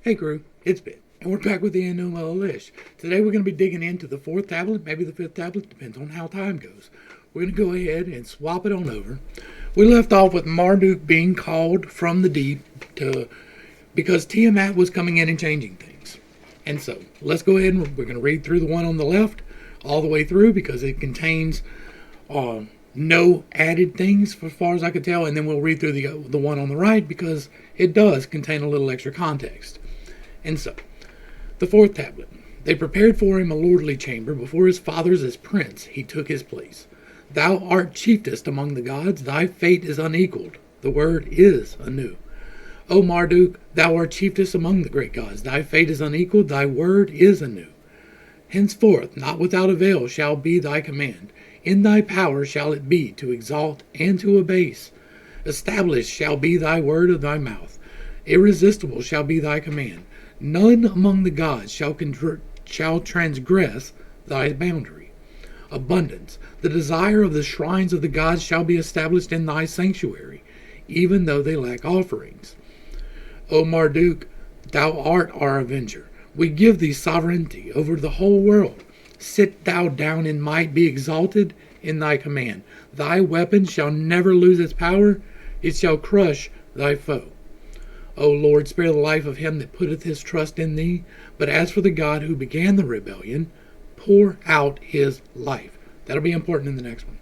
Hey crew, it's Pitt, and we're back with the Enuma Elish. Today we're going to be digging into the fourth tablet, maybe the fifth tablet, depends on how time goes. We're going to go ahead and swap it on over. We left off with Marduk being called from the deep because Tiamat was coming in and changing things. And so, let's go ahead and we're going to read through the one on the left all the way through because it contains no added things as far as I could tell, and then we'll read through the one on the right because it does contain a little extra context. And so, the fourth tablet. They prepared for him a lordly chamber. Before his fathers as prince, he took his place. Thou art chiefest among the gods. Thy fate is unequaled. The word is anew. O Marduk, thou art chiefest among the great gods. Thy fate is unequaled. Thy word is anew. Henceforth, not without avail shall be thy command. In thy power shall it be to exalt and to abase. Established shall be thy word of thy mouth. Irresistible shall be thy command. None among the gods shall transgress thy boundary. Abundance, the desire of the shrines of the gods shall be established in thy sanctuary, even though they lack offerings. O Marduk, thou art our avenger. We give thee sovereignty over the whole world. Sit thou down in might, be exalted in thy command. Thy weapon shall never lose its power, it shall crush thy foe. O Lord, spare the life of him that putteth his trust in thee. But as for the God who began the rebellion, pour out his life. That'll be important in the next one.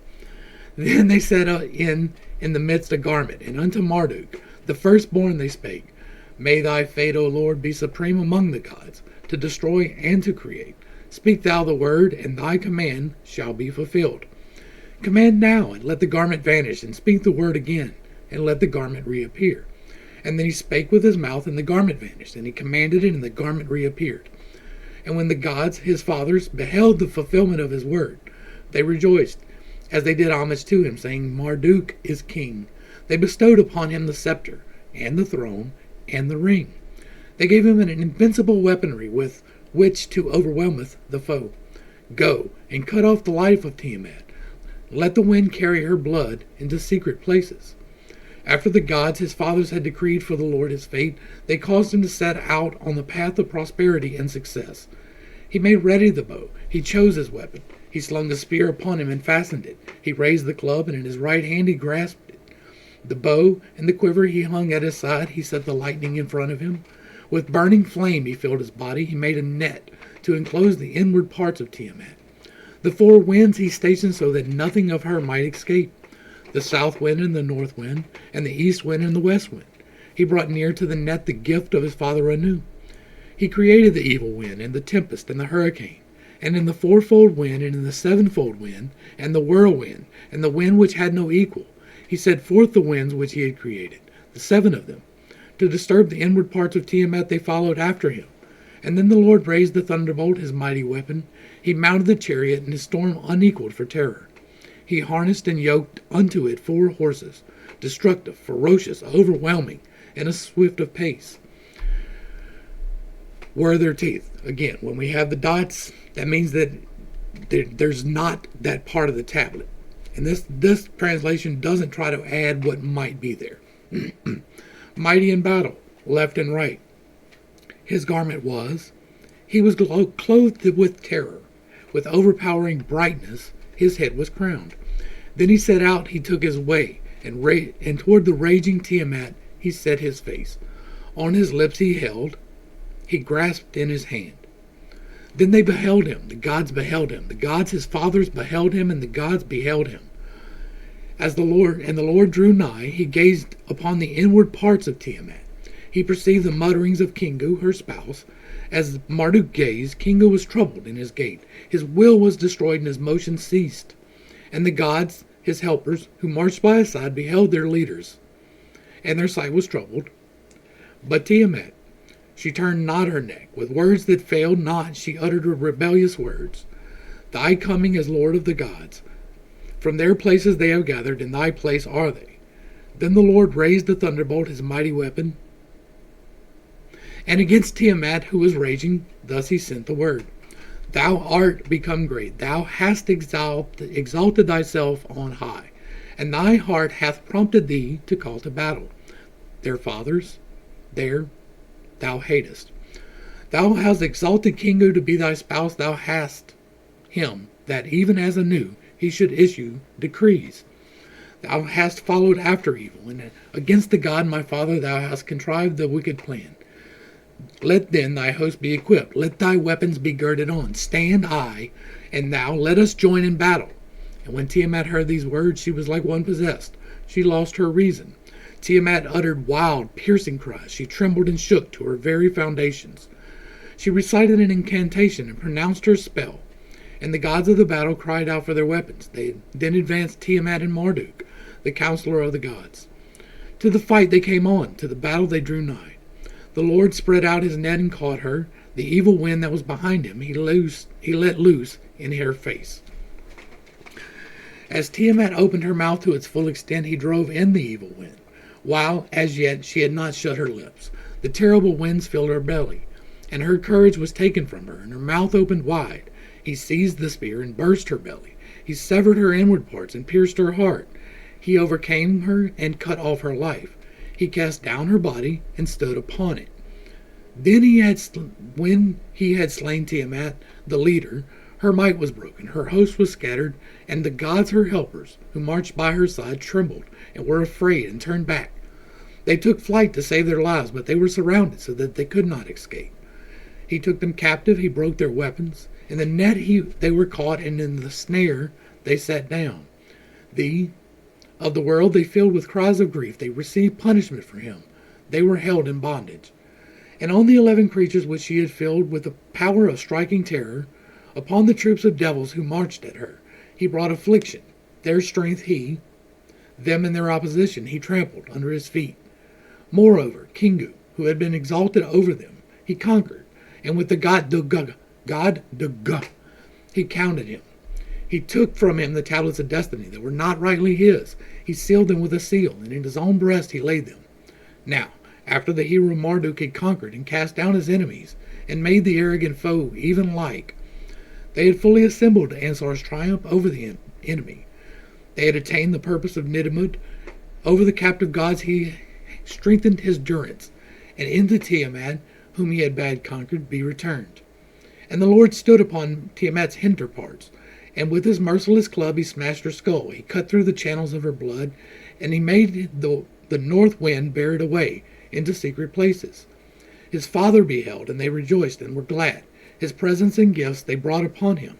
Then they set in the midst a garment, and unto Marduk, the firstborn, they spake, May thy fate, O Lord, be supreme among the gods, to destroy and to create. Speak thou the word, and thy command shall be fulfilled. Command now, and let the garment vanish, and speak the word again, and let the garment reappear. And then he spake with his mouth, and the garment vanished, and he commanded it, and the garment reappeared. And when the gods, his fathers, beheld the fulfillment of his word, they rejoiced, as they did homage to him, saying, Marduk is king. They bestowed upon him the scepter, and the throne, and the ring. They gave him an invincible weaponry with which to overwhelmeth the foe. Go, and cut off the life of Tiamat. Let the wind carry her blood into secret places. After the gods his fathers had decreed for the Lord his fate, they caused him to set out on the path of prosperity and success. He made ready the bow. He chose his weapon. He slung the spear upon him and fastened it. He raised the club, and in his right hand he grasped it. The bow and the quiver he hung at his side. He set the lightning in front of him. With burning flame he filled his body. He made a net to enclose the inward parts of Tiamat. The four winds he stationed so that nothing of her might escape. The south wind and the north wind, and the east wind and the west wind. He brought near to the net the gift of his father Anu. He created the evil wind, and the tempest, and the hurricane, and in the fourfold wind, and in the sevenfold wind, and the whirlwind, and the wind which had no equal. He set forth the winds which he had created, the seven of them. To disturb the inward parts of Tiamat they followed after him. And then the Lord raised the thunderbolt, his mighty weapon. He mounted the chariot, and his storm unequaled for terror. He harnessed and yoked unto it 4 horses, destructive, ferocious, overwhelming, and swift of pace. Where are their teeth? Again, when we have the dots, that means that there's not that part of the tablet. And this translation doesn't try to add what might be there. Mighty in battle, left and right. His garment was, he was clothed with terror. With overpowering brightness, his head was crowned. Then he set out, he took his way, and toward the raging Tiamat he set his face. On his lips he grasped in his hand. Then they beheld him, the gods beheld him, the gods his fathers beheld him, and the gods beheld him. As the Lord drew nigh, he gazed upon the inward parts of Tiamat. He perceived the mutterings of Kingu, her spouse. As Marduk gazed, Kingu was troubled in his gait. His will was destroyed, and his motion ceased. And the gods, his helpers, who marched by his side, beheld their leaders, and their sight was troubled. But Tiamat, she turned not her neck. With words that failed not, she uttered rebellious words. Thy coming as Lord of the gods. From their places they have gathered, in thy place are they. Then the Lord raised the thunderbolt, his mighty weapon, and against Tiamat, who was raging, thus he sent the word. Thou art become great. Thou hast exalted thyself on high, and thy heart hath prompted thee to call to battle. Their fathers, their thou hatest. Thou hast exalted Kingu to be thy spouse, thou hast him, that even as Anu he should issue decrees. Thou hast followed after evil, and against the God my father thou hast contrived the wicked plan. Let then thy host be equipped, let thy weapons be girded on. Stand I, and thou, let us join in battle. And when Tiamat heard these words, she was like one possessed. She lost her reason. Tiamat uttered wild, piercing cries. She trembled and shook to her very foundations. She recited an incantation and pronounced her spell. And the gods of the battle cried out for their weapons. They then advanced Tiamat and Marduk, the counselor of the gods. To the fight they came on, to the battle they drew nigh. The Lord spread out his net and caught her. The evil wind that was behind him he let loose in her face. As Tiamat opened her mouth to its full extent, he drove in the evil wind, while as yet she had not shut her lips. The terrible winds filled her belly, and her courage was taken from her, and her mouth opened wide. He seized the spear and burst her belly. He severed her inward parts and pierced her heart. He overcame her and cut off her life. He cast down her body and stood upon it. Then when he had slain Tiamat, the leader, her might was broken, her host was scattered, and the gods, her helpers, who marched by her side, trembled and were afraid and turned back. They took flight to save their lives, but they were surrounded so that they could not escape. He took them captive, he broke their weapons. In the net they were caught, and in the snare they sat down. Of the world they filled with cries of grief. They received punishment for him. They were held in bondage. And on the 11 creatures which she had filled with the power of striking terror, upon the troops of devils who marched at her, he brought affliction. Their strength them in their opposition, he trampled under his feet. Moreover, Kingu, who had been exalted over them, he conquered, and with the god Dugga, he counted him. He took from him the tablets of destiny that were not rightly his. He sealed them with a seal, and in his own breast he laid them. Now, after the hero Marduk had conquered and cast down his enemies, and made the arrogant foe even like, they had fully assembled to Ansar's triumph over the enemy. They had attained the purpose of Niburu. Over the captive gods he strengthened his durance, and into Tiamat, whom he had bad conquered, be returned. And the Lord stood upon Tiamat's hinder parts, and with his merciless club he smashed her skull. He cut through the channels of her blood, and he made the north wind bear it away into secret places. His father beheld, and they rejoiced and were glad. His presents and gifts they brought upon him.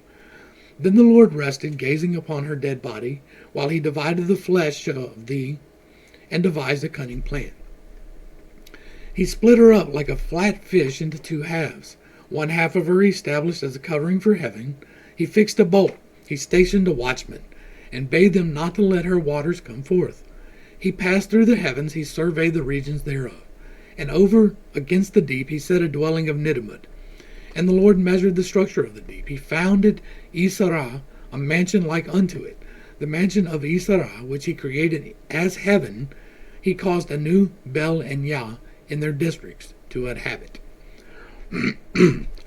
Then the Lord rested, gazing upon her dead body, while he divided the flesh of thee, and devised a cunning plan. He split her up like a flat fish into 2 halves. One half of her he established as a covering for heaven. He fixed a bolt. He stationed a watchman, and bade them not to let her waters come forth. He passed through the heavens. He surveyed the regions thereof. And over against the deep he set a dwelling of Niburu. And the Lord measured the structure of the deep. He founded Isarah, a mansion like unto it. The mansion of Isarah, which he created as heaven, he caused Anu, Bel, and Yah in their districts to inhabit.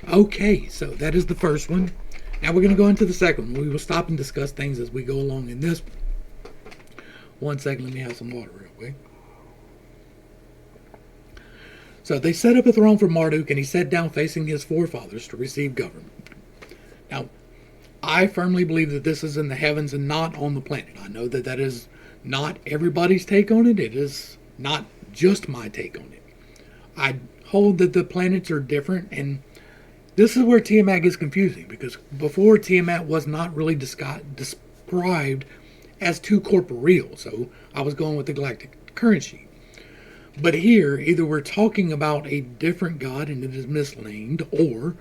Okay, so that is the first one. Now we're going to go into the second one. We will stop and discuss things as we go along in this one. One second, let me have some water real quick. So they set up a throne for Marduk, and he sat down facing his forefathers to receive government. Now, I firmly believe that this is in the heavens and not on the planet. I know that that is not everybody's take on it. It is not just my take on it. I hold that the planets are different, and this is where Tiamat gets confusing, because before Tiamat was not really described as too corporeal, so I was going with the galactic currency. But here, either we're talking about a different god and it is misnamed, or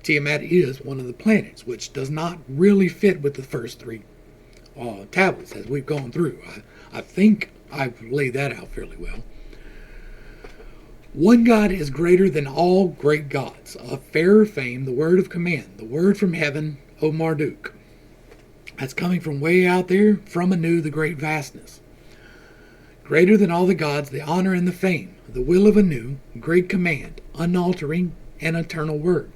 Tiamat is one of the planets, which does not really fit with the first 3 tablets as we've gone through. I think I've laid that out fairly well. One God is greater than all great gods, of fairer fame, the word of command, the word from heaven, O Marduk. That's coming from way out there, from Anu, the great vastness. Greater than all the gods, the honor and the fame, the will of Anu, great command, unaltering and eternal word.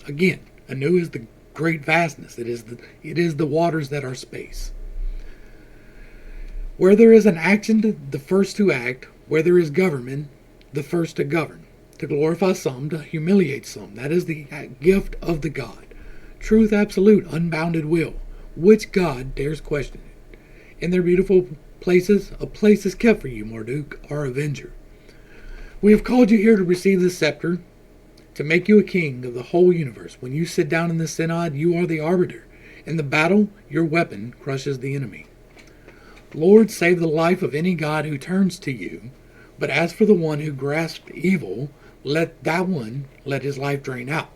Again, Anu is the great vastness. It is the waters that are space. Where there is an action, the first to act. Where there is government, the first to govern. to glorify some, to humiliate some. That is the gift of the God. Truth absolute, unbounded will. Which God dares question it? In their beautiful places, a place is kept for you, Marduk, our avenger. We have called you here to receive the scepter, to make you a king of the whole universe. When you sit down in the synod, you are the arbiter. In the battle, your weapon crushes the enemy. Lord, save the life of any God who turns to you. But as for the one who grasped evil, let his life drain out.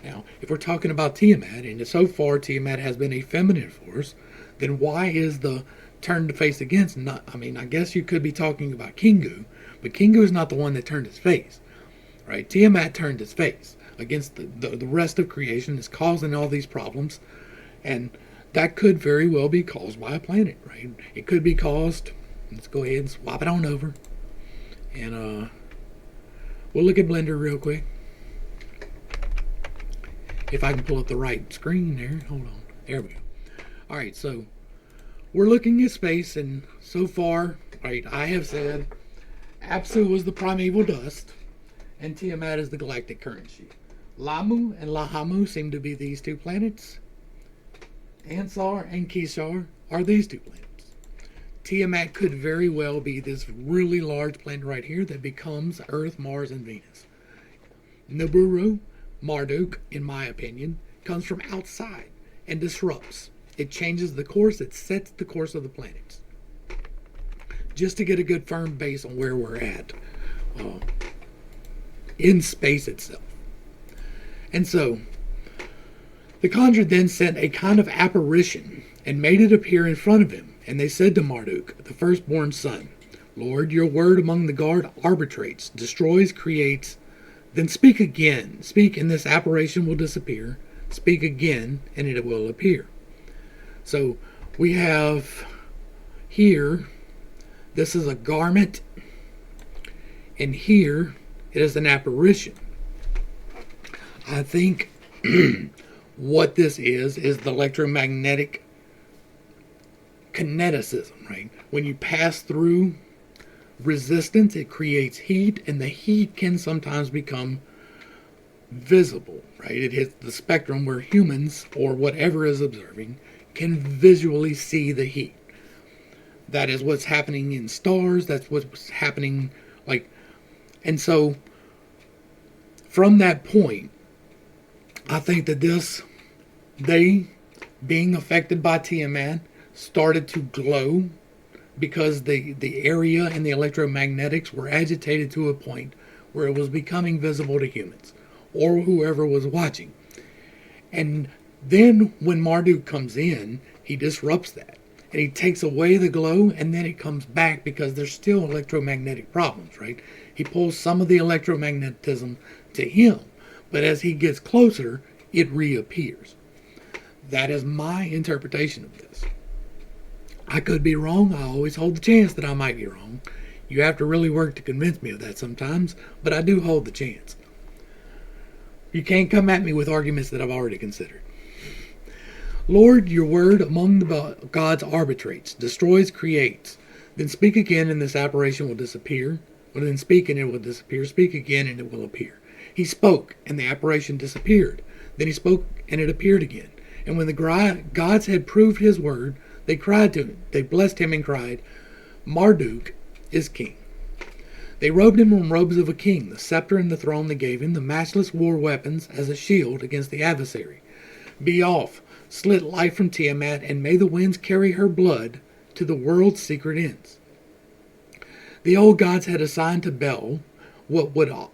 Now, if we're talking about Tiamat, and so far Tiamat has been a feminine force, then why is the turn to face against not? I mean, I guess you could be talking about Kingu, but Kingu is not the one that turned his face, right? Tiamat turned his face against the rest of creation, is causing all these problems, and that could very well be caused by a planet, right? It could be caused. Let's go ahead and swap it on over, and we'll look at Blender real quick. If I can pull up the right screen there. Hold on. There we go. Alright, so we're looking at space, and so far, right, I have said Apsu was the primeval dust, and Tiamat is the galactic currency. Lamu and Lahamu seem to be these two planets. Ansar and Kishar are these two planets. Tiamat could very well be this really large planet right here that becomes Earth, Mars, and Venus. Niburu, Marduk, in my opinion, comes from outside and disrupts. It changes the course, it sets the course of the planets. Just to get a good firm base on where we're at in space itself. And so, the conjurer then sent a kind of apparition and made it appear in front of him. And they said to Marduk, the firstborn son, Lord, your word among the guard arbitrates, destroys, creates. Then speak again. Speak, and this apparition will disappear. Speak again, and it will appear. So we have here, this is a garment, and here it is an apparition. I think what this is the electromagnetic kineticism, right? When you pass through resistance, it creates heat, and the heat can sometimes become visible, right? It hits the spectrum where humans, or whatever is observing, can visually see the heat. That is what's happening in stars. That's what's happening, and so from that point, I think that they being affected by Tiamat started to glow, because the area and the electromagnetics were agitated to a point where it was becoming visible to humans or whoever was watching. And then when Marduk comes in, he disrupts that. And he takes away the glow, and then it comes back because there's still electromagnetic problems, right? He pulls some of the electromagnetism to him, but as he gets closer, it reappears. That is my interpretation of this. I could be wrong. I always hold the chance that I might be wrong. You have to really work to convince me of that sometimes, but I do hold the chance. You can't come at me with arguments that I've already considered. Lord, your word among the gods arbitrates, destroys, creates. Then speak again, and this apparition will disappear. Well, then speak, and it will disappear. Speak again, and it will appear. He spoke, and the apparition disappeared. Then he spoke, and it appeared again. And when the gods had proved his word, they cried to him. They blessed him and cried, Marduk is king. They robed him in robes of a king, the scepter and the throne they gave him, the matchless war weapons as a shield against the adversary. Be off, slit life from Tiamat, and may the winds carry her blood to the world's secret ends. The old gods had assigned to Bel what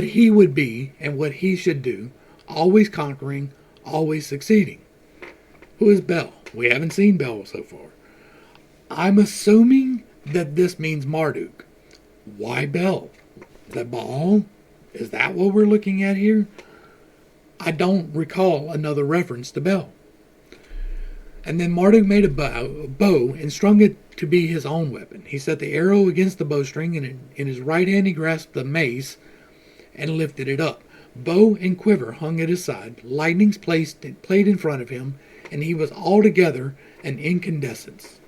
he would be and what he should do, always conquering, always succeeding. Who is Bel? We haven't seen Bel so far. I'm assuming that this means Marduk. Why Bel? The Baal? Is that what we're looking at here? I don't recall another reference to Bel. And then Marduk made a bow and strung it to be his own weapon. He set the arrow against the bowstring, and in his right hand he grasped the mace and lifted it up. Bow and quiver hung at his side. Lightnings played in front of him, and he was altogether an incandescence.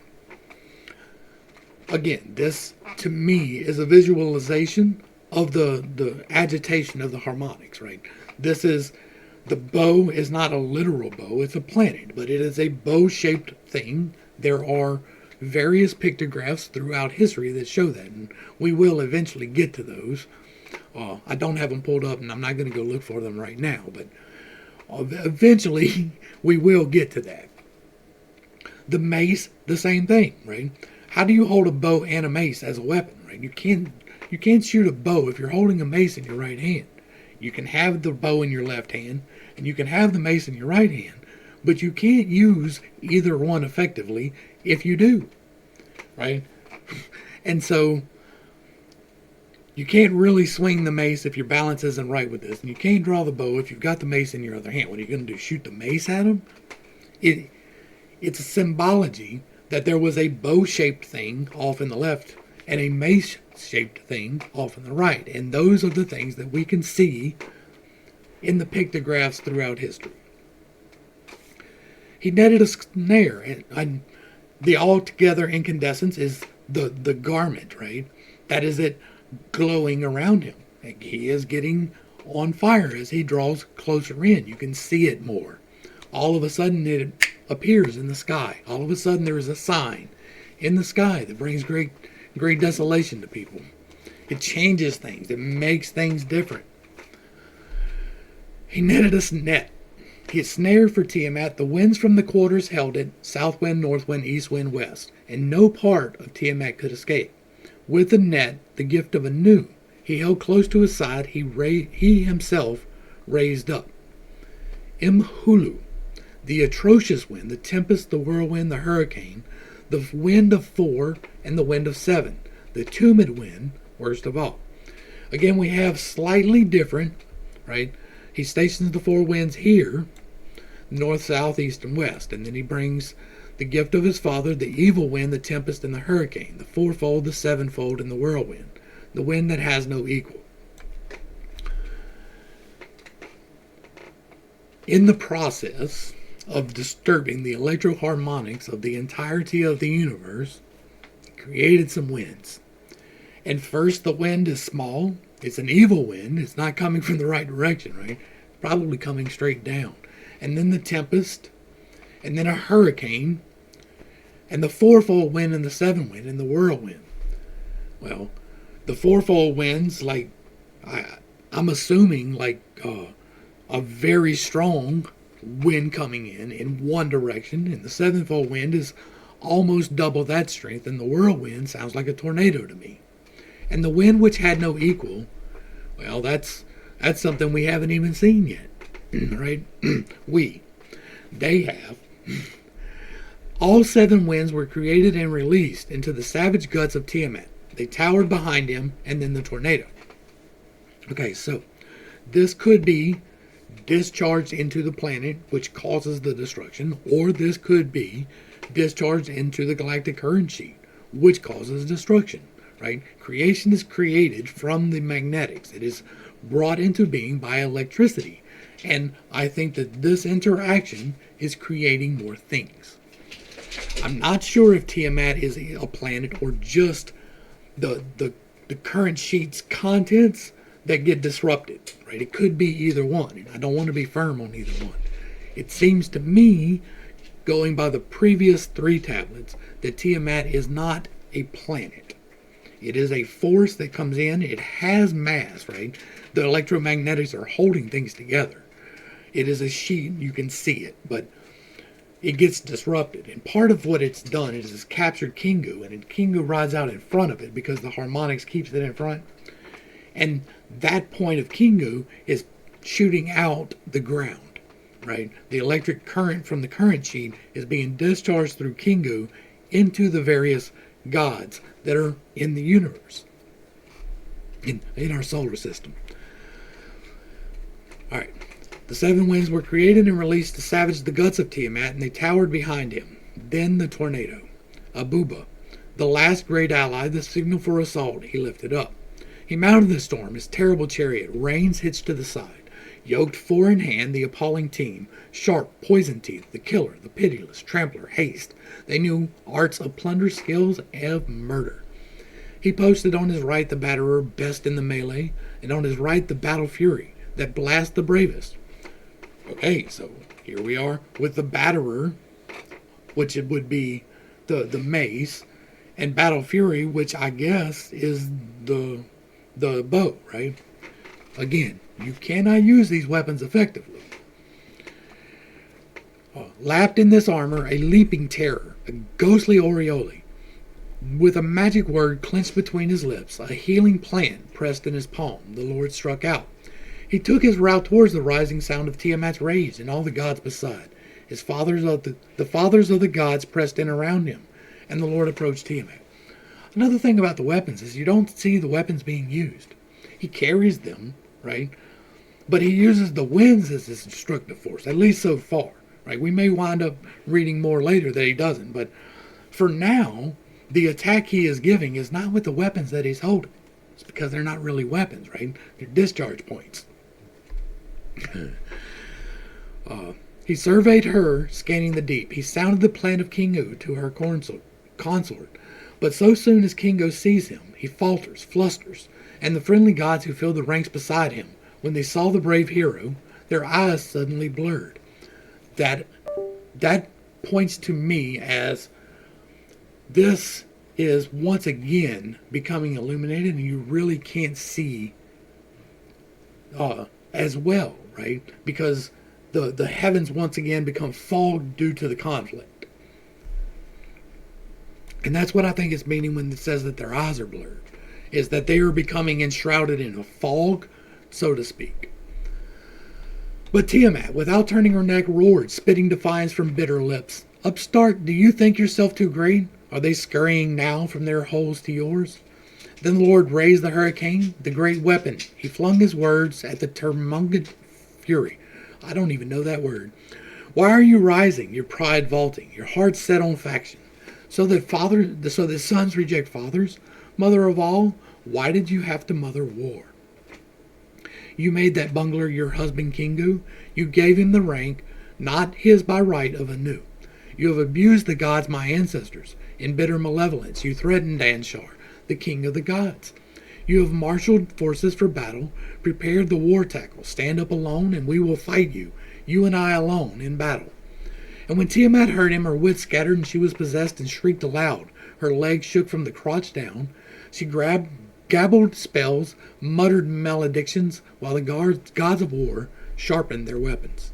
Again, this to me is a visualization of the agitation of the harmonics, right? This is, the bow is not a literal bow, it's a planet, but it is a bow-shaped thing. There are various pictographs throughout history that show that, and we will eventually get to those. I don't have them pulled up, and I'm not going to go look for them right now, but eventually we will get to that. The mace, the same thing, right? How do you hold a bow and a mace as a weapon, right? You can't shoot a bow if you're holding a mace in your right hand. You can have the bow in your left hand, and you can have the mace in your right hand, but you can't use either one effectively if you do, right? And so you can't really swing the mace if your balance isn't right with this, and you can't draw the bow if you've got the mace in your other hand. What are you going to do, shoot the mace at him? It's a symbology that there was a bow-shaped thing off in the left and a mace-shaped thing off in the right. And those are the things that we can see in the pictographs throughout history. He netted a snare, and the altogether incandescence is the garment, right? That is it glowing around him. Like he is getting on fire as he draws closer in. You can see it more. All of a sudden it appears in the sky. All of a sudden there is a sign in the sky that brings great desolation to people. It changes things. It makes things different. He netted a net. He snared for Tiamat. The winds from the quarters held it, south wind, north wind, east wind, west, and no part of Tiamat could escape. With the net, the gift of Anu, he held close to his side, he himself raised up. Imhulu, the atrocious wind, the tempest, the whirlwind, the hurricane, the wind of 4 and the wind of 7, the tumid wind, worst of all. Again, we have slightly different, right? He stations the 4 winds here, north, south, east, and west, and then he brings the gift of his father, the evil wind, the tempest, and the hurricane, the 4-fold, the 7-fold, and the whirlwind, the wind that has no equal. In the process of disturbing the electroharmonics of the entirety of the universe, he created some winds. And first, the wind is small. It's an evil wind. It's not coming from the right direction, right? It's probably coming straight down. And then the tempest, and then a hurricane, and the 4-fold wind and the 7 wind and the whirlwind. Well, the 4-fold winds, like, I'm assuming like a very strong wind coming in one direction, and the 7-fold wind is almost double that strength, and the whirlwind sounds like a tornado to me. And the wind which had no equal, well, that's something we haven't even seen yet, right? They have. All 7 winds were created and released into the savage guts of Tiamat. They towered behind him, and then the tornado. Okay, so this could be discharged into the planet, which causes the destruction, or this could be discharged into the galactic current sheet, which causes destruction, right? Creation is created from the magnetics. It is brought into being by electricity. And I think that this interaction is creating more things. I'm not sure if Tiamat is a planet or just the current sheet's contents that get disrupted, right? It could be either one, and I don't want to be firm on either one. It seems to me, going by the previous 3 tablets, that Tiamat is not a planet. It is a force that comes in. It has mass, right? The electromagnetics are holding things together. It is a sheet, you can see it, but it gets disrupted. And part of what it's done is it's captured Kingu, and Kingu rides out in front of it because the harmonics keeps it in front. And that point of Kingu is shooting out the ground, right? The electric current from the current sheet is being discharged through Kingu into the various gods that are in the universe, in our solar system. All right. The 7 winds were created and released to savage the guts of Tiamat, and they towered behind him. Then the tornado. Abuba, the last great ally, the signal for assault, he lifted up. He mounted the storm, his terrible chariot, reins hitched to the side. Yoked 4 in hand, the appalling team, sharp, poison teeth, the killer, the pitiless, trampler, haste. They knew arts of plunder, skills of murder. He posted on his right the batterer, best in the melee, and on his right the battle fury, that blasts the bravest. Okay, so here we are with the batterer, which it would be the mace, and battle fury, which I guess is the bow, right? Again, you cannot use these weapons effectively. Lapped in this armor, a leaping terror, a ghostly aureole, with a magic word clenched between his lips, a healing plant pressed in his palm, the Lord struck out. He took his route towards the rising sound of Tiamat's rage and all the gods beside. His fathers of the fathers of the gods pressed in around him, and the Lord approached Tiamat. Another thing about the weapons is you don't see the weapons being used. He carries them, right? But he uses the winds as his destructive force, at least so far, right? We may wind up reading more later that he doesn't, but for now, the attack he is giving is not with the weapons that he's holding. It's because they're not really weapons, right? They're discharge points. He surveyed her, scanning the deep. He sounded the plan of Kingu to her consort. But so soon as Kingu sees him, he falters, flusters, and the friendly gods who fill the ranks beside him, when they saw the brave hero, their eyes suddenly blurred. That points to me as this is once again becoming illuminated, and you really can't see as well, right? Because the heavens once again become fogged due to the conflict. And that's what I think it's meaning when it says that their eyes are blurred, is that they are becoming enshrouded in a fog, so to speak. But Tiamat, without turning her neck, roared, spitting defiance from bitter lips. Upstart, do you think yourself too great? Are they scurrying now from their holes to yours? Then the Lord raised the hurricane, the great weapon. He flung his words at the termungant fury. I don't even know that word. Why are you rising, your pride vaulting, your heart set on faction? So that sons reject fathers? Mother of all, why did you have to mother war? You made that bungler your husband Kingu. You gave him the rank, not his by right, of Anu. You have abused the gods, my ancestors. In bitter malevolence, you threatened Anshar, the king of the gods. You have marshaled forces for battle, prepared the war tackle. Stand up alone, and we will fight you, you and I alone, in battle. And when Tiamat heard him, her wits scattered, and she was possessed and shrieked aloud. Her legs shook from the crotch down. She gabbled spells, muttered maledictions, while the gods of war sharpened their weapons.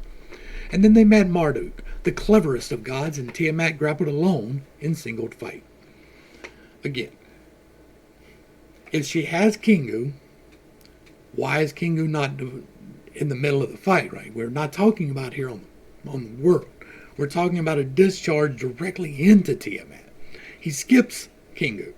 And then they met Marduk, the cleverest of gods, and Tiamat grappled alone in single fight. Again, if she has Kingu, why is Kingu not in the middle of the fight, right? We're not talking about here on the world. We're talking about a discharge directly into Tiamat. He skips Kingu.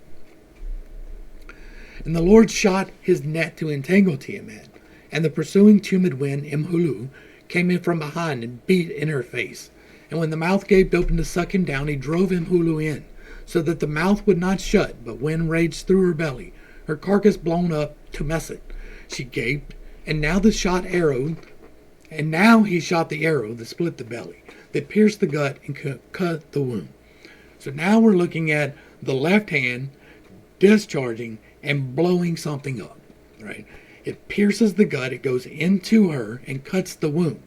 And the Lord shot his net to entangle Tiamat, and the pursuing tumid wind, Imhulu, came in from behind and beat in her face. And when the mouth gaped open to suck him down, he drove Imhulu in, so that the mouth would not shut, but wind raged through her belly, her carcass blown up to mess it. She gaped, and now he shot the arrow that split the belly, that pierced the gut and cut the wound. So now we're looking at the left hand discharging and blowing something up, right? It pierces the gut, it goes into her and cuts the wound.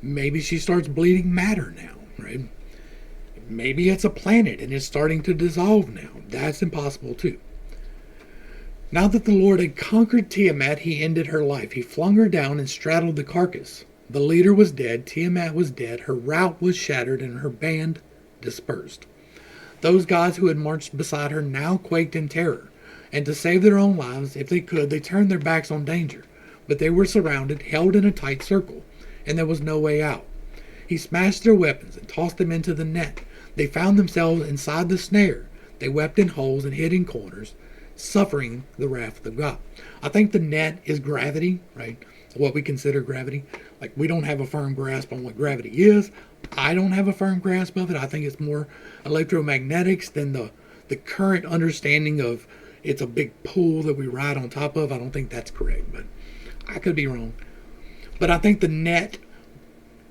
Maybe she starts bleeding matter now, right? Maybe it's a planet and it's starting to dissolve now. That's impossible too. Now that the Lord had conquered Tiamat, he ended her life. He flung her down and straddled the carcass. The leader was dead, Tiamat was dead, her rout was shattered, and her band dispersed. Those gods who had marched beside her now quaked in terror, and to save their own lives, if they could, they turned their backs on danger. But they were surrounded, held in a tight circle, and there was no way out. He smashed their weapons and tossed them into the net. They found themselves inside the snare. They wept in holes and hid in corners, suffering the wrath of God. I think the net is gravity, right? What we consider gravity. Like, we don't have a firm grasp on what gravity is. I don't have a firm grasp of it. I think it's more electromagnetics than the current understanding of it's a big pool that we ride on top of. I don't think that's correct, but I could be wrong. But I think the net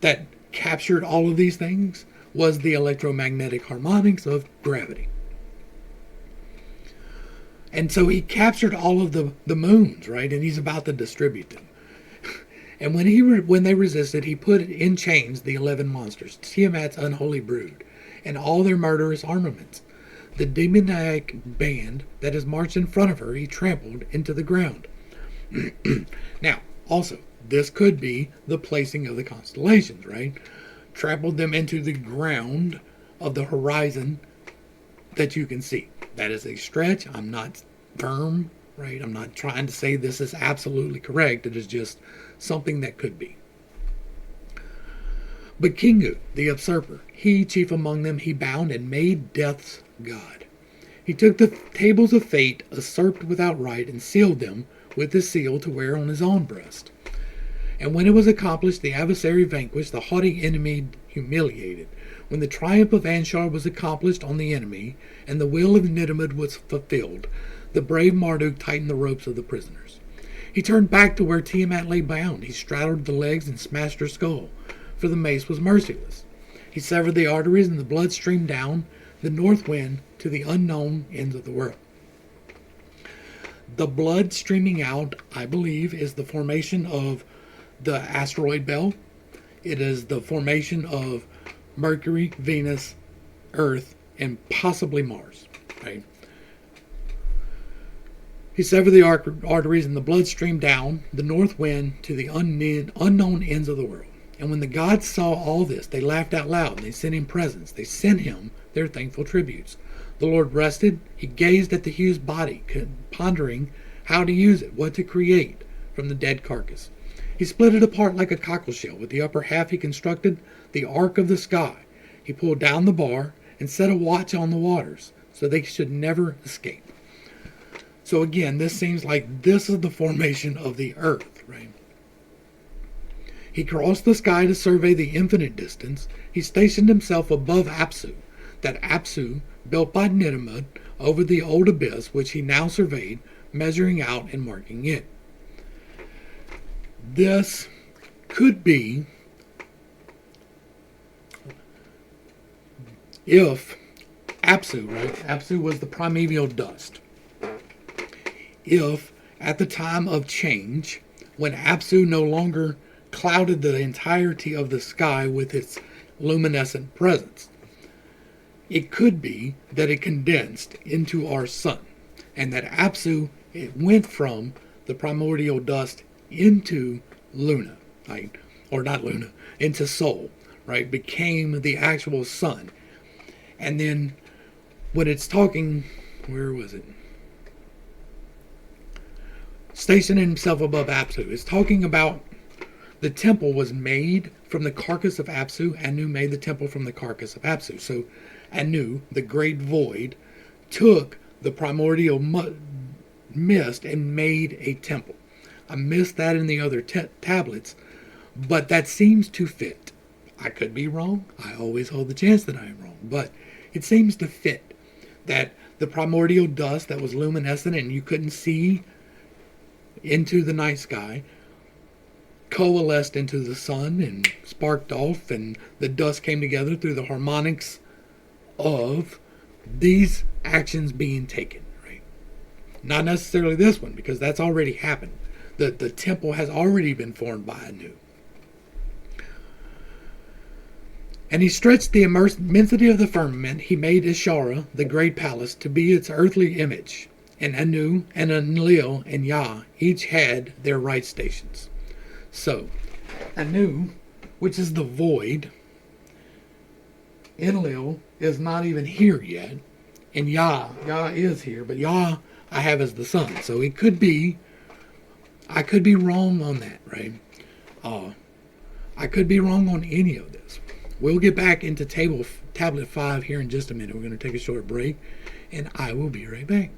that captured all of these things was the electromagnetic harmonics of gravity. And so he captured all of the moons, right? And he's about to distribute them. And when they resisted, he put in chains the 11 monsters, Tiamat's unholy brood, and all their murderous armaments. The demoniac band that has marched in front of her, he trampled into the ground. Now, also, this could be the placing of the constellations, right? Trampled them into the ground of the horizon that you can see. That is a stretch. I'm not firm, right? I'm not trying to say this is absolutely correct. It is just something that could be. But Kingu, the usurper, he, chief among them, he bound and made death's god. He took the tables of fate, usurped without right, and sealed them with his seal to wear on his own breast. And when it was accomplished, the adversary vanquished, the haughty enemy humiliated. When the triumph of Anshar was accomplished on the enemy, and the will of Niburu was fulfilled, the brave Marduk tightened the ropes of the prisoners. He turned back to where Tiamat lay bound. He straddled the legs and smashed her skull, for the mace was merciless. He severed the arteries, and the blood streamed down the north wind to the unknown ends of the world. The blood streaming out, I believe, is the formation of the asteroid belt. It is the formation of Mercury, Venus, Earth, and possibly Mars, right? He severed the arteries, and the blood streamed down the north wind to the unknown ends of the world. And when the gods saw all this, they laughed out loud, and they sent him presents. They sent him their thankful tributes. The Lord rested. He gazed at the huge body, pondering how to use it, what to create from the dead carcass. He split it apart like a cockleshell. With the upper half he constructed the arc of the sky. He pulled down the bar and set a watch on the waters, so they should never escape. So again, this seems like this is the formation of the earth, right? He crossed the sky to survey the infinite distance. He stationed himself above Apsu, that Apsu, built by Niburu, over the old abyss, which he now surveyed, measuring out and marking it. This could be if Apsu, right? Apsu was the primeval dust. If at the time of change, when Apsu no longer clouded the entirety of the sky with its luminescent presence, it could be that it condensed into our sun, and that Apsu, it went from the primordial dust into Luna, right? Or not Luna, into Sol, right? Became the actual sun. And then when it's talking, where was it? Stationing himself above Apsu. It's talking about the temple was made from the carcass of Apsu. Anu made the temple from the carcass of Apsu. So Anu, the great void, took the primordial mist and made a temple. I missed that in the other tablets, but that seems to fit. I could be wrong. I always hold the chance that I am wrong, but it seems to fit that the primordial dust that was luminescent and you couldn't see into the night sky coalesced into the sun and sparked off, and the dust came together through the harmonics of these actions being taken, right? Not necessarily this one, because that's already happened. The temple has already been formed by Anu. And he stretched the immensity of the firmament. He made Ishara, the great palace, to be its earthly image. And Anu and Enlil and Yah each had their right stations. So, Anu, which is the void, Enlil is not even here yet, and Yah is here, but Yah I have as the sun. So it could be, I could be wrong on that, right? I could be wrong on any of this. We'll get back into tablet 5 here in just a minute. We're going to take a short break, and I will be right back.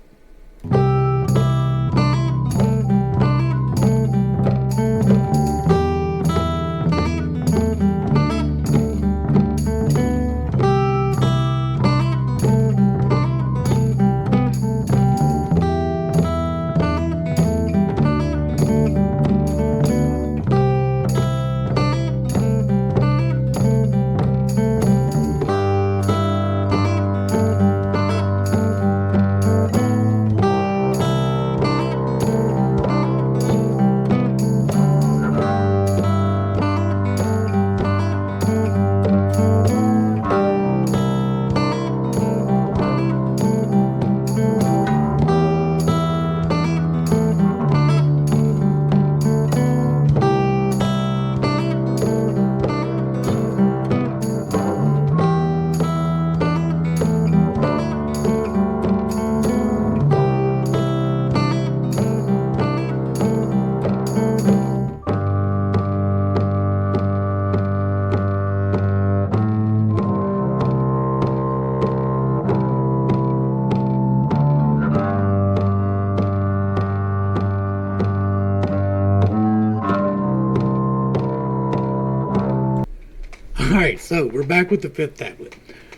Alright, so we're back with the fifth tablet.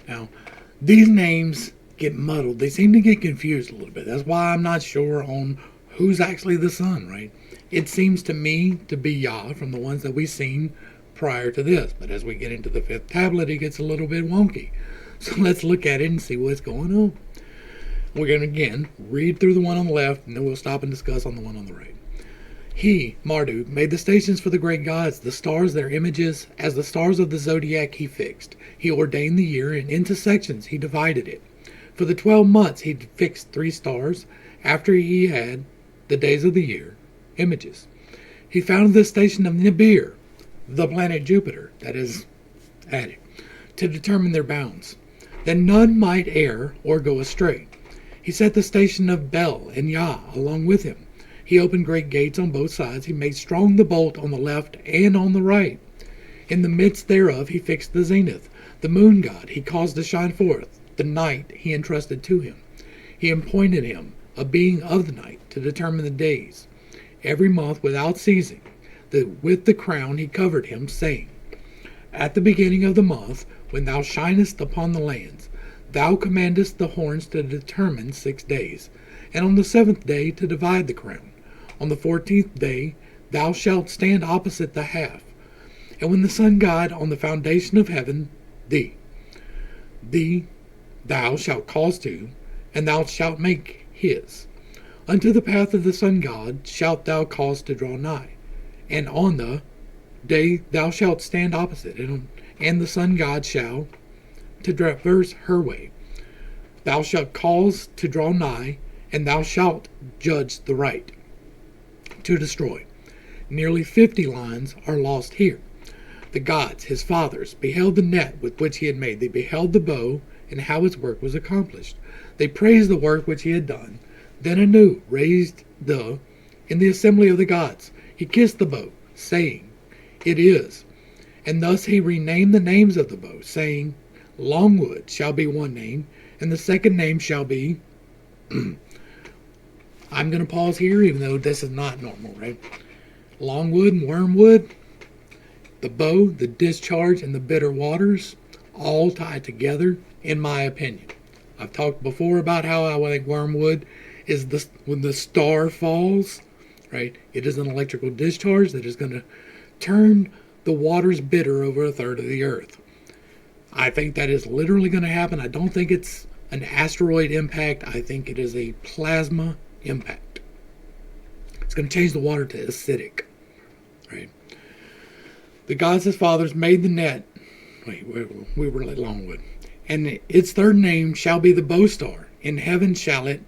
Now, these names get muddled. They seem to get confused a little bit. That's why I'm not sure on who's actually the son, right? It seems to me to be Yah from the ones that we've seen prior to this. But as we get into the fifth tablet, it gets a little bit wonky. So let's look at it and see what's going on. We're going to, again, read through the one on the left, and then we'll stop and discuss on the one on the right. He, Marduk, made the stations for the great gods, the stars their images, as the stars of the zodiac he fixed. He ordained the year, and into sections he divided it. For the 12 months he fixed 3 stars, after he had, the days of the year, images. He founded the station of Niburu, the planet Jupiter, that is, added, to determine their bounds, that none might err or go astray. He set the station of Bel and Yah along with him. He opened great gates on both sides. He made strong the bolt on the left and on the right. In the midst thereof he fixed the zenith, the moon god he caused to shine forth. The night he entrusted to him. He appointed him a being of the night to determine the days. Every month without ceasing, with the crown he covered him, saying, At the beginning of the month, when thou shinest upon the lands, thou commandest the horns to determine 6 days, and on the 7th day to divide the crown. On the 14th day thou shalt stand opposite the half. And when the sun god on the foundation of heaven, thee thou shalt cause to, and thou shalt make his. Unto the path of the sun god shalt thou cause to draw nigh. And on the day thou shalt stand opposite, and the sun god shall to traverse her way. Thou shalt cause to draw nigh, and thou shalt judge the right to destroy. Nearly 50 lines are lost here. The gods, his fathers, beheld the net with which he had made. They beheld the bow and how its work was accomplished. They praised the work which he had done. Then Anu raised in the assembly of the gods. He kissed the bow, saying, It is. And thus he renamed the names of the bow, saying, Longwood shall be one name, and the second name shall be I'm going to pause here, even though this is not normal, right? Longwood and wormwood, the bow, the discharge, and the bitter waters, all tied together, in my opinion. I've talked before about how I think wormwood is when the star falls, right? It is an electrical discharge that is going to turn the waters bitter over a third of the earth. I think that is literally going to happen. I don't think it's an asteroid impact. I think it is a plasma impact. It's going to change the water to acidic, right? The gods, his fathers, made the net. We were at Longwood. And its third name shall be the bow star. In heaven shall it.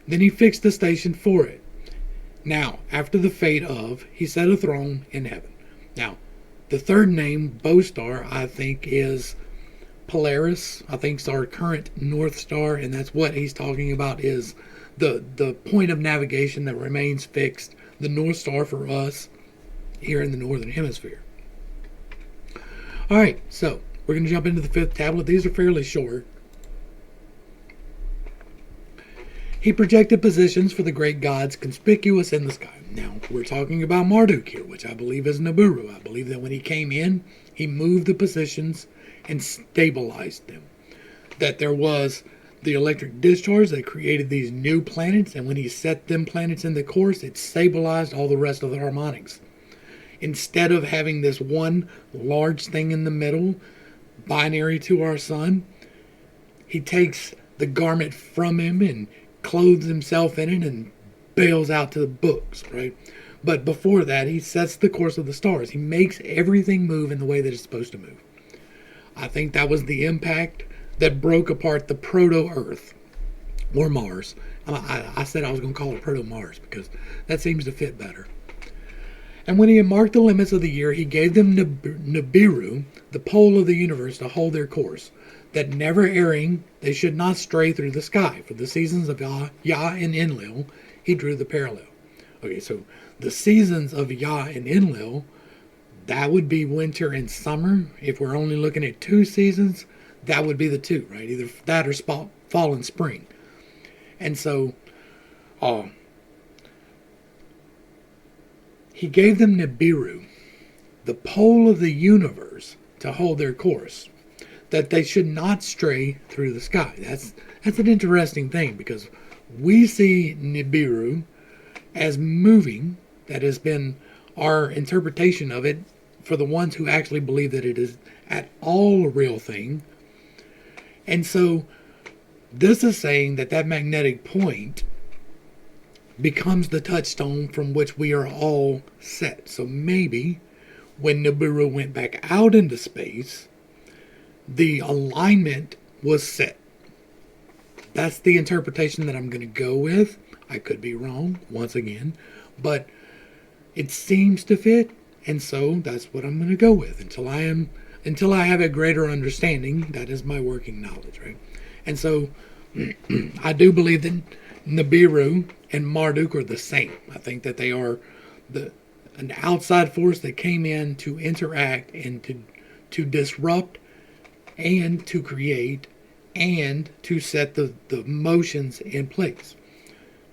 Then he fixed the station for it. Now, after the fate of, he set a throne in heaven. Now, the third name, bow star, I think is Polaris. I think it's our current North Star, and that's what he's talking about is the point of navigation that remains fixed, the North Star for us here in the Northern Hemisphere. Alright, so we're going to jump into the fifth tablet. These are fairly short. He projected positions for the great gods conspicuous in the sky. Now, we're talking about Marduk here, which I believe is Niburu. I believe that when he came in, he moved the positions and stabilized them. That there was the electric discharge that created these new planets, and when he set them planets in the course, it stabilized all the rest of the harmonics. Instead of having this one large thing in the middle, binary to our sun, he takes the garment from him and clothes himself in it and bails out to the books, right? But before that, he sets the course of the stars. He makes everything move in the way that it's supposed to move. I think that was the impact that broke apart the proto-Earth, or Mars. I said I was going to call it proto-Mars because that seems to fit better. And when he had marked the limits of the year, he gave them Niburu, the pole of the universe, to hold their course, that never erring they should not stray through the sky. For the seasons of Yah and Enlil, he drew the parallel. Okay, so the seasons of Yah and Enlil, that would be winter and summer. If we're only looking at 2 seasons, that would be the 2, right? Either that or fall and spring. And so, he gave them Niburu, the pole of the universe, to hold their course, that they should not stray through the sky. That's an interesting thing, because we see Niburu as moving. That has been our interpretation of it for the ones who actually believe that it is at all a real thing. And so this is saying that that magnetic point becomes the touchstone from which we are all set. So maybe when Niburu went back out into space, the alignment was set. That's the interpretation that I'm going to go with. I could be wrong, once again, but it seems to fit, and so that's what I'm going to go with until I have a greater understanding. That is my working knowledge, right? And so I do believe that Niburu and Marduk are the same. I think that they are an outside force that came in to interact and to disrupt and to create and to set the motions in place.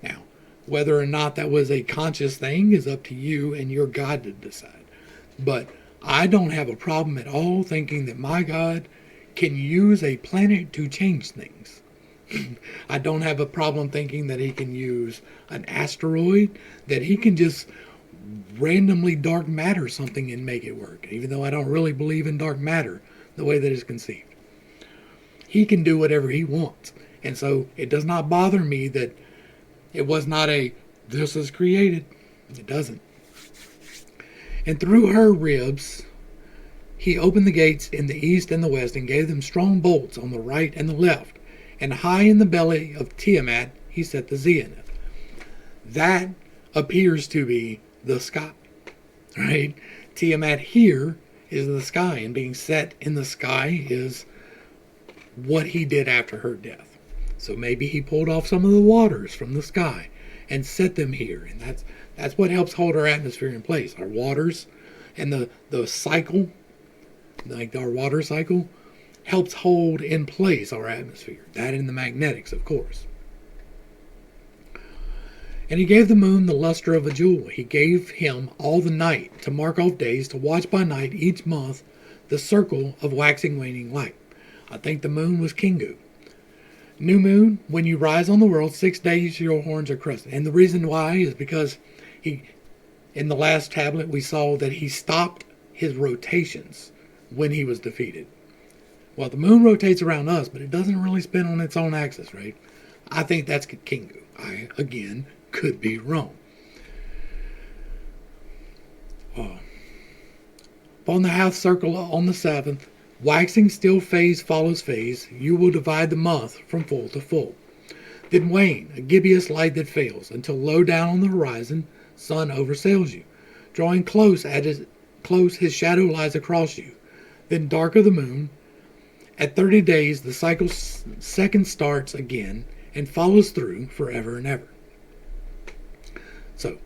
Now, whether or not that was a conscious thing is up to you and your God to decide. But I don't have a problem at all thinking that my God can use a planet to change things. I don't have a problem thinking that he can use an asteroid, that he can just randomly dark matter something and make it work, even though I don't really believe in dark matter the way that it's conceived. He can do whatever he wants. And so it does not bother me that it was not this is created. It doesn't. And through her ribs, he opened the gates in the east and the west and gave them strong bolts on the right and the left. And high in the belly of Tiamat, he set the zenith. That appears to be the sky, right? Tiamat here is the sky, and being set in the sky is what he did after her death. So maybe he pulled off some of the waters from the sky and set them here, and that's what helps hold our atmosphere in place. Our waters and the cycle, like our water cycle, helps hold in place our atmosphere. That and the magnetics, of course. And he gave the moon the luster of a jewel. He gave him all the night to mark off days, to watch by night each month the circle of waxing waning light. I think the moon was Kingu. New moon, when you rise on the world, 6 days your horns are crested. And the reason why is because in the last tablet we saw that he stopped his rotations when he was defeated. Well, the moon rotates around us, but it doesn't really spin on its own axis, right? I think that's Kingu. I, again, could be wrong. Upon the half circle on the 7th, waxing still phase follows phase, you will divide the month from full to full. Then wane, a gibbous light that fails, until low down on the horizon, sun oversails you. Drawing close his shadow lies across you. Then darker the moon. At 30 days, the cycle second starts again and follows through forever and ever. So,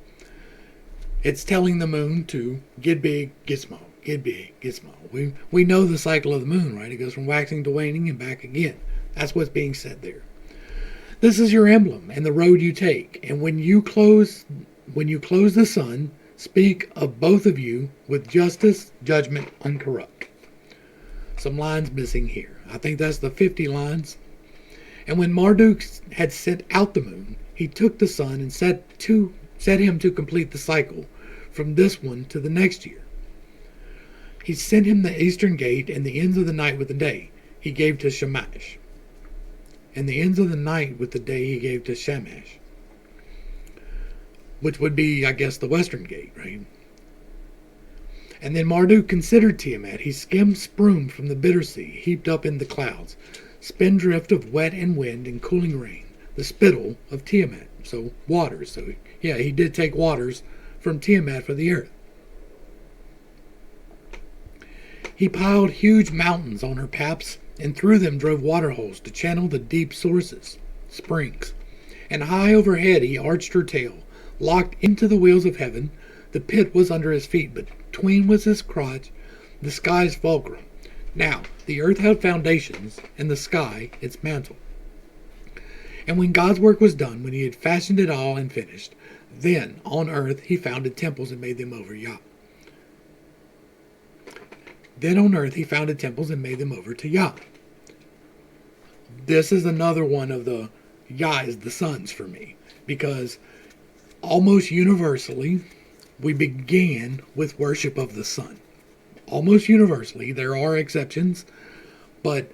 it's telling the moon to get big, get small, get big, get small. We know the cycle of the moon, right? It goes from waxing to waning and back again. That's what's being said there. This is your emblem and the road you take. And when you close the sun, speak of both of you with justice, judgment, uncorrupt. Some lines missing here. I think that's the 50 lines. And when Marduk had sent out the moon, he took the sun and set him to complete the cycle from this one to the next year. He sent him the eastern gate and the ends of the night with the day he gave to Shamash. And the ends of the night with the day he gave to Shamash. Which would be, I guess, the western gate, right? And then Marduk considered Tiamat. He skimmed spume from the bitter sea, heaped up in the clouds, spindrift of wet and wind and cooling rain, the spittle of Tiamat. So waters. So yeah, he did take waters from Tiamat for the earth. He piled huge mountains on her paps, and through them drove water holes to channel the deep sources, springs. And high overhead he arched her tail, locked into the wheels of heaven. The pit was under his feet, but between was his crotch, the sky's fulcrum. Now, the earth held foundations, and the sky its mantle. And when God's work was done, when he had fashioned it all and finished, then, on earth, he founded temples and made them over Yah. Then on earth he founded temples and made them over to Yah. This is another one of the Yah is the sons for me, because almost universally we began with worship of the sun. Almost universally. There are exceptions, but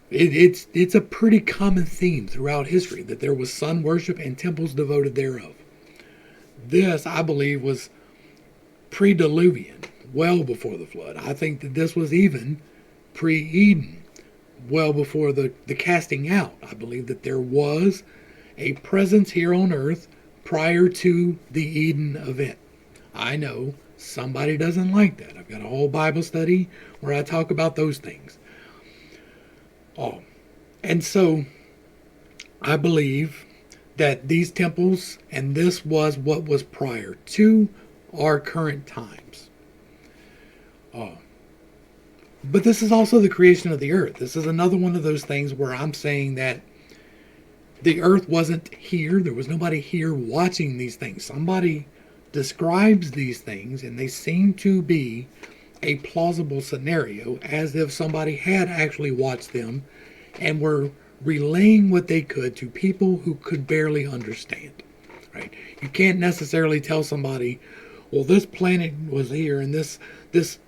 it's a pretty common theme throughout history that there was sun worship and temples devoted thereof. This, I believe, was pre-Diluvian, well before the flood. I think that this was even pre-Eden, well before the casting out. I believe that there was a presence here on earth prior to the Eden event. I know somebody doesn't like that. I've got a whole Bible study where I talk about those things. Oh, and so I believe that these temples and this was what was prior to our current times. But this is also the creation of the earth. This is another one of those things where I'm saying that the earth wasn't here. There was nobody here watching these things. Somebody describes these things and they seem to be a plausible scenario, as if somebody had actually watched them and were relaying what they could to people who could barely understand. Right? You can't necessarily tell somebody, well, this planet was here and this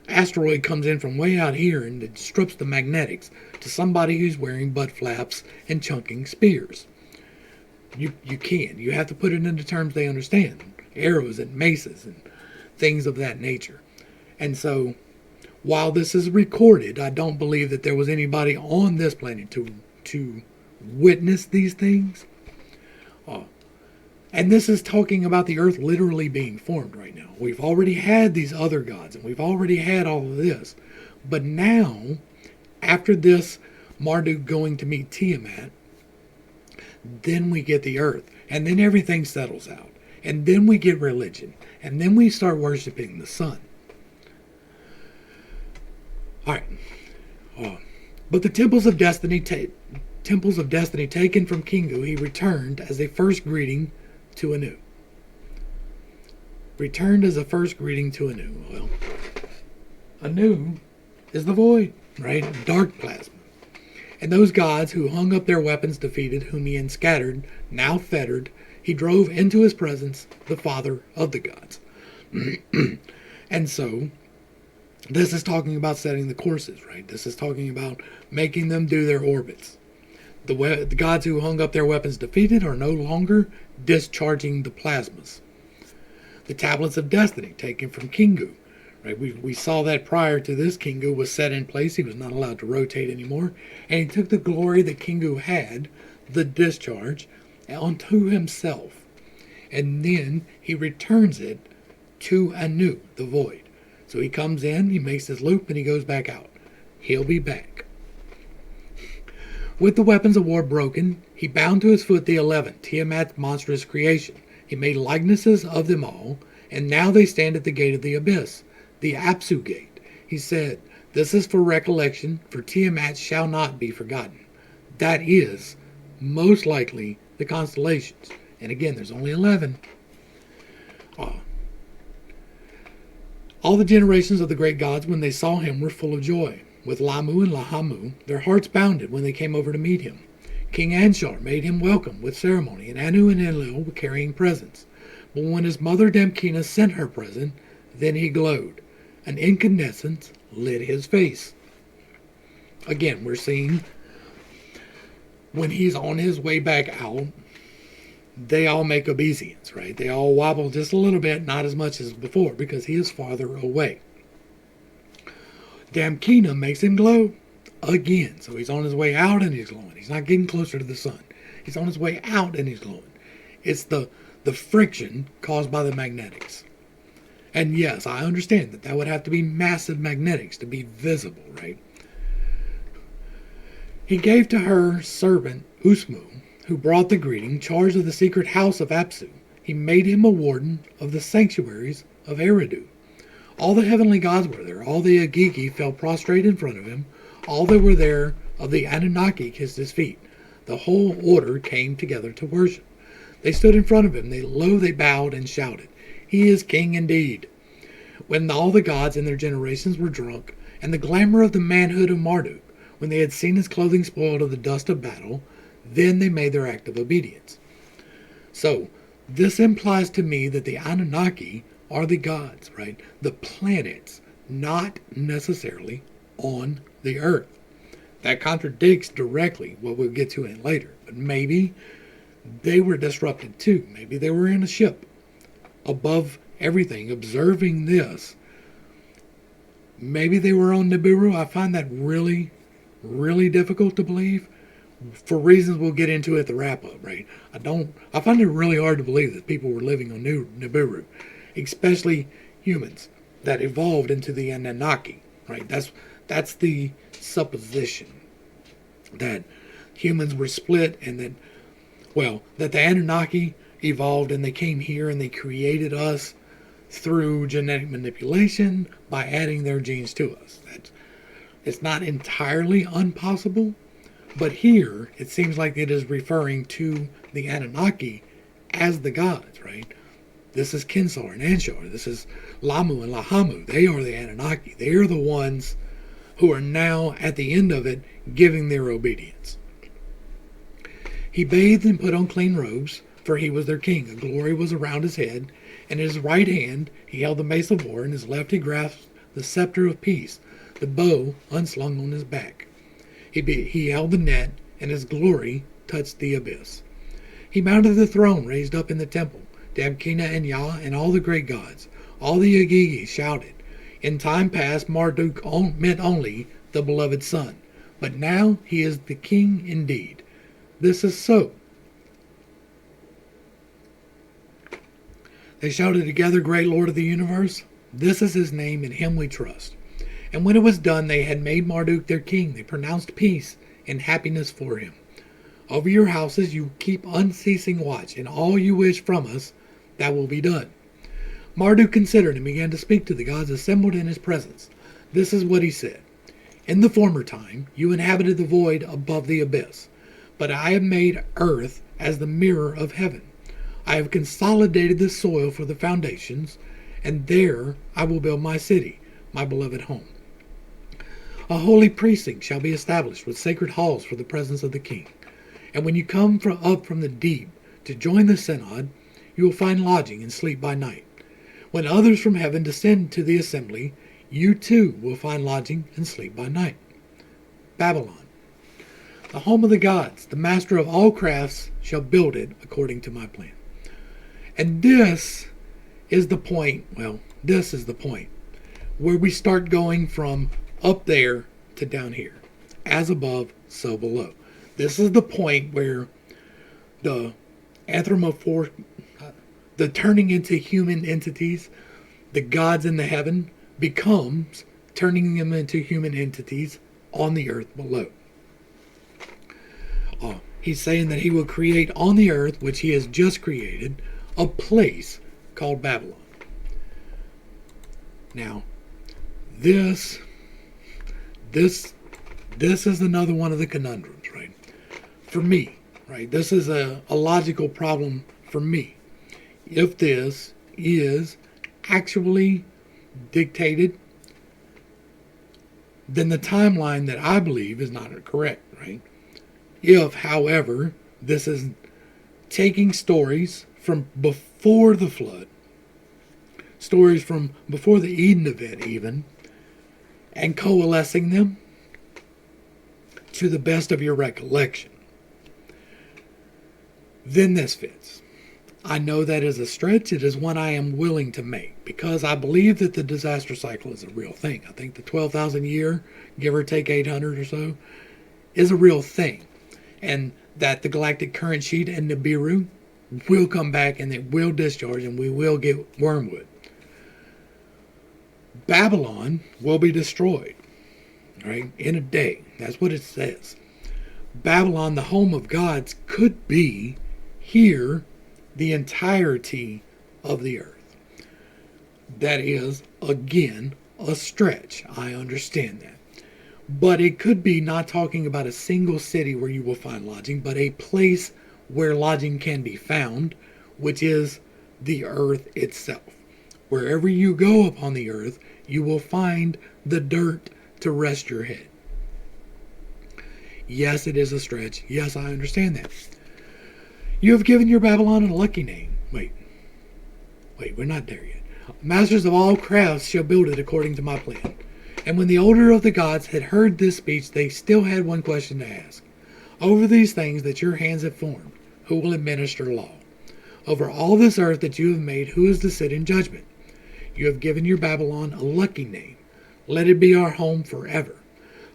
asteroid comes in from way out here and it disrupts the magnetics, to somebody who's wearing butt flaps and chunking spears. You can't. You have to put it into terms they understand. Arrows and maces and things of that nature. And so, while this is recorded, I don't believe that there was anybody on this planet to witness these things. And this is talking about the earth literally being formed right now. We've already had these other gods, and we've already had all of this. But now, after this Marduk going to meet Tiamat, then we get the earth, and then everything settles out. And then we get religion, and then we start worshiping the sun. Alright. But the temples of destiny taken from Kingu, he returned as a first greeting to Anu. Returned as a first greeting to Anu. Well, Anu is the void, right? Dark plasma. And those gods who hung up their weapons defeated, whom he scattered, now fettered, he drove into his presence the father of the gods. And so, this is talking about setting the courses, right? This is talking about making them do their orbits. The gods who hung up their weapons defeated are no longer discharging the plasmas. The tablets of destiny taken from Kingu, right? We saw that prior to this. Kingu was set in place. He was not allowed to rotate anymore. And he took the glory that Kingu had, the discharge, onto himself. And then he returns it to Anu, the void. So he comes in, he makes his loop, and he goes back out. He'll be back. With the weapons of war broken, he bound to his foot the 11, Tiamat's monstrous creation. He made likenesses of them all, and now they stand at the gate of the abyss, the Apsu gate. He said, "This is for recollection, for Tiamat shall not be forgotten." That is, most likely, the constellations. And again, there's only 11. All the generations of the great gods, when they saw him, were full of joy. With Lamu and Lahamu, their hearts bounded when they came over to meet him. King Anshar made him welcome with ceremony, and Anu and Enlil were carrying presents. But when his mother Damkina sent her present, then he glowed. An incandescence lit his face. Again, we're seeing when he's on his way back out, they all make obeisance, right? They all wobble just a little bit, not as much as before, because he is farther away. Damkina makes him glow again. So he's on his way out and he's glowing. He's not getting closer to the sun. He's on his way out and he's glowing. It's the friction caused by the magnetics. And yes, I understand that would have to be massive magnetics to be visible, right? He gave to her servant Usmu, who brought the greeting, charge of the secret house of Apsu. He made him a warden of the sanctuaries of Eridu. All the heavenly gods were there. All the Agigi fell prostrate in front of him. All that were there of the Anunnaki kissed his feet. The whole order came together to worship. They stood in front of him. They bowed and shouted, "He is king indeed." When all the gods and their generations were drunk and the glamour of the manhood of Marduk. When they had seen his clothing spoiled of the dust of battle, then they made their act of obedience. So, this implies to me that the Anunnaki are the gods, right? The planets, not necessarily on the earth. That contradicts directly what we'll get to in later. But maybe they were disrupted too. Maybe they were in a ship above everything, observing this. Maybe they were on Niburu. I find that really, really difficult to believe for reasons we'll get into at the wrap-up, right? I find it really hard to believe that people were living on Niburu, especially humans that evolved into the Anunnaki, right? That's the supposition, that humans were split and that the Anunnaki evolved and they came here and they created us through genetic manipulation by adding their genes to us. It's not entirely impossible, but here it seems like it is referring to the Anunnaki as the gods, right? This is Kinsar and Anshar. This is Lamu and Lahamu. They are the Anunnaki. They are the ones who are now at the end of it giving their obedience. He bathed and put on clean robes, for he was their king. A glory was around his head, and in his right hand he held the mace of war, in his left he grasped the scepter of peace, the bow unslung on his back. He held the net, and his glory touched the abyss. He mounted the throne raised up in the temple. Damkina and Yah and all the great gods, all the Agigi shouted. In time past, Marduk meant only the beloved son, but now he is the king indeed. This is so. They shouted together, Great Lord of the universe, this is his name, in him we trust. And when it was done, they had made Marduk their king. They pronounced peace and happiness for him. Over your houses you keep unceasing watch, and all you wish from us, that will be done. Marduk considered and began to speak to the gods assembled in his presence. This is what he said. In the former time, you inhabited the void above the abyss, but I have made earth as the mirror of heaven. I have consolidated the soil for the foundations, and there I will build my city, my beloved home. A holy precinct shall be established with sacred halls for the presence of the king. And when you come up from the deep to join the synod, you will find lodging and sleep by night. When others from heaven descend to the assembly, you too will find lodging and sleep by night. Babylon, the home of the gods, the master of all crafts, shall build it according to my plan. And this is the point, where we start going from up there to down here. As above, so below. This is the point where the the turning into human entities, the gods in the heaven, becomes turning them into human entities on the earth below. He's saying that he will create on the earth, which he has just created, a place called Babylon. Now, this is another one of the conundrums, right? For me, right? This is a logical problem for me. If this is actually dictated, then the timeline that I believe is not correct, right? If, however, this is taking stories from before the flood, stories from before the Eden event even, and coalescing them to the best of your recollection, then this fits. I know that is a stretch. It is one I am willing to make because I believe that the disaster cycle is a real thing. I think the 12,000 year, give or take 800 or so, is a real thing. And that the galactic current sheet and Niburu will come back and it will discharge and we will get wormwood. Babylon will be destroyed, right, in a day. That's what it says. Babylon, the home of gods, could be here the entirety of the earth. That is, again, a stretch. I understand that. But it could be not talking about a single city where you will find lodging, but a place where lodging can be found, which is the earth itself. Wherever you go upon the earth, you will find the dirt to rest your head. Yes, it is a stretch. Yes, I understand that. You have given your Babylon a lucky name. Wait, we're not there yet. Masters of all crafts shall build it according to my plan. And when the older of the gods had heard this speech, they still had one question to ask. Over these things that your hands have formed, who will administer law? Over all this earth that you have made, who is to sit in judgment? You have given your Babylon a lucky name. Let it be our home forever.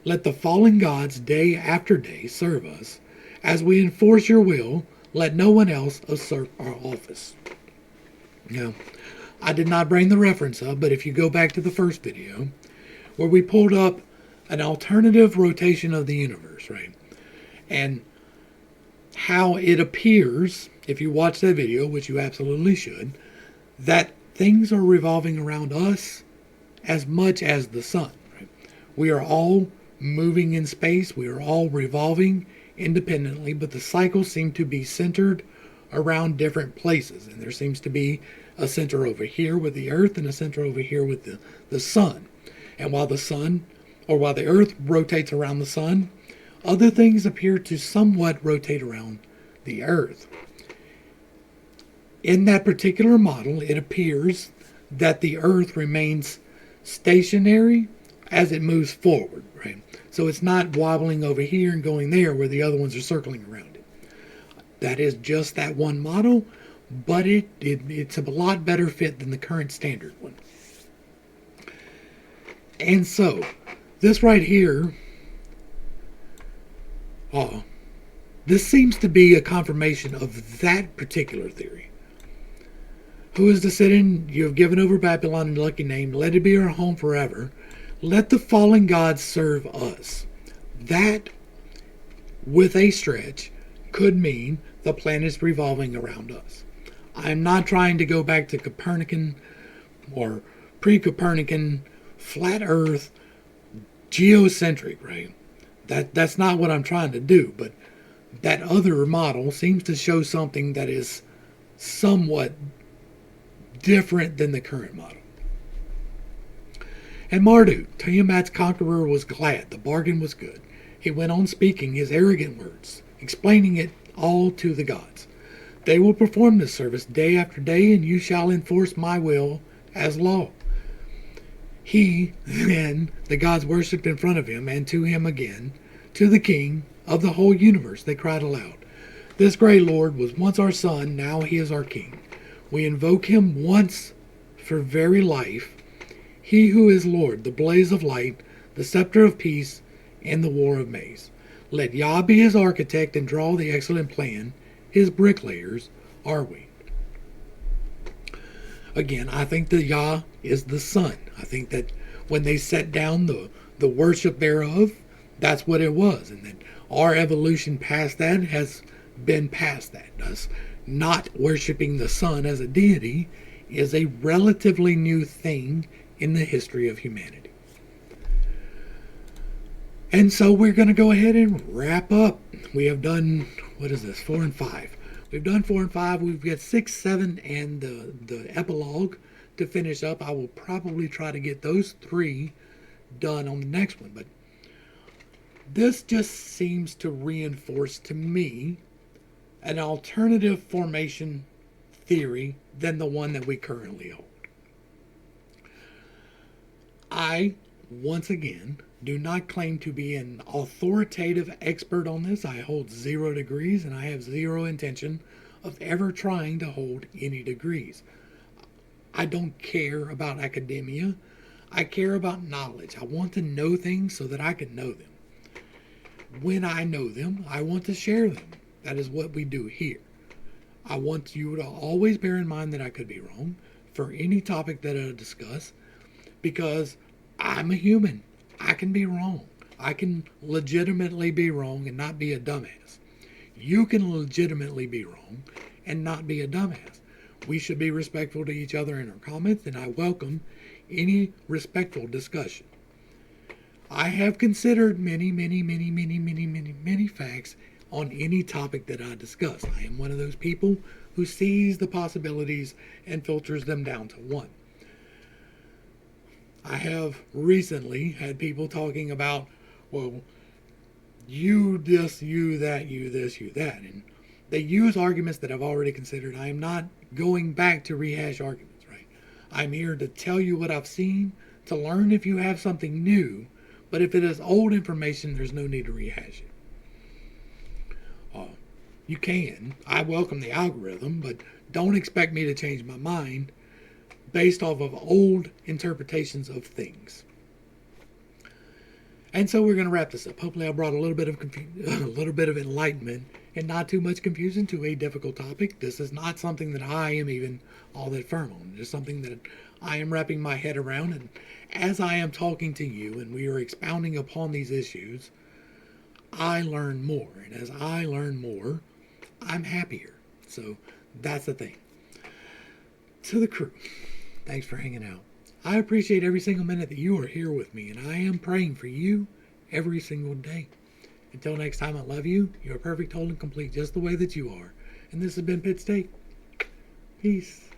Let the fallen gods day after day serve us. As we enforce your will, let no one else usurp our office. Now, I did not bring the reference up, but if you go back to the first video, where we pulled up an alternative rotation of the universe, right? And how it appears, if you watch that video, which you absolutely should, that things are revolving around us as much as the sun. Right? We are all moving in space. We are all revolving independently, but the cycles seem to be centered around different places. And there seems to be a center over here with the earth and a center over here with the sun. And while the earth rotates around the sun, other things appear to somewhat rotate around the earth. In that particular model, it appears that the earth remains stationary as it moves forward, right? So it's not wobbling over here and going there where the other ones are circling around it. That is just that one model, but it's a lot better fit than the current standard one. And so, this right here, this seems to be a confirmation of that particular theory. Who is to sit in? You have given over Babylon a lucky name. Let it be our home forever. Let the fallen gods serve us. That, with a stretch, could mean the planet is revolving around us. I'm not trying to go back to Copernican or pre-Copernican, flat Earth, geocentric, right? That's not what I'm trying to do, but that other model seems to show something that is somewhat different than the current model. And Marduk, Tiamat's conqueror, was glad. The bargain was good. He went on speaking his arrogant words, explaining it all to the gods. They will perform this service day after day, and you shall enforce my will as law. Then the gods worshipped in front of him, and to him again, to the king of the whole universe, they cried aloud. This great Lord was once our son, now he is our king. We invoke him once for very life, he who is Lord, the blaze of light, the scepter of peace, and the war of maize. Let Yah be his architect and draw the excellent plan. His bricklayers are we. Again, I think that Yah is the sun. I think that when they set down the worship thereof, that's what it was. And that our evolution past that has been past that. Us not worshiping the sun as a deity is a relatively new thing in the history of humanity. And so we're going to go ahead and wrap up. We have done, 4 and 5. We've done 4 and 5. We've got 6, 7, and the epilogue to finish up. I will probably try to get those 3 done on the next one. But this just seems to reinforce to me an alternative formation theory than the one that we currently hold. I, once again, do not claim to be an authoritative expert on this. I hold 0 degrees, and I have 0 intention of ever trying to hold any degrees. I don't care about academia. I care about knowledge. I want to know things so that I can know them. When I know them, I want to share them. That is what we do here. I want you to always bear in mind that I could be wrong for any topic that I discuss, because I'm a human. I can be wrong. I can legitimately be wrong and not be a dumbass. You can legitimately be wrong and not be a dumbass. We should be respectful to each other in our comments, and I welcome any respectful discussion. I have considered many facts on any topic that I discuss. I am one of those people who sees the possibilities and filters them down to one. I have recently had people talking about, well, you this, you that, you this, you that. And they use arguments that I've already considered. I am not going back to rehash arguments, right? I'm here to tell you what I've seen, to learn if you have something new. But if it is old information, there's no need to rehash it. You can. I welcome the algorithm, but don't expect me to change my mind based off of old interpretations of things. And so we're going to wrap this up. Hopefully I brought a little bit of enlightenment and not too much confusion to a difficult topic. This is not something that I am even all that firm on. It's something that I am wrapping my head around, and as I am talking to you and we are expounding upon these issues, I learn more. And as I learn more, I'm happier. So that's the thing. To the crew, thanks for hanging out. I appreciate every single minute that you are here with me, and I am praying for you every single day. Until next time, I love you. You are perfect, whole, and complete just the way that you are. And this has been pittstake. Peace.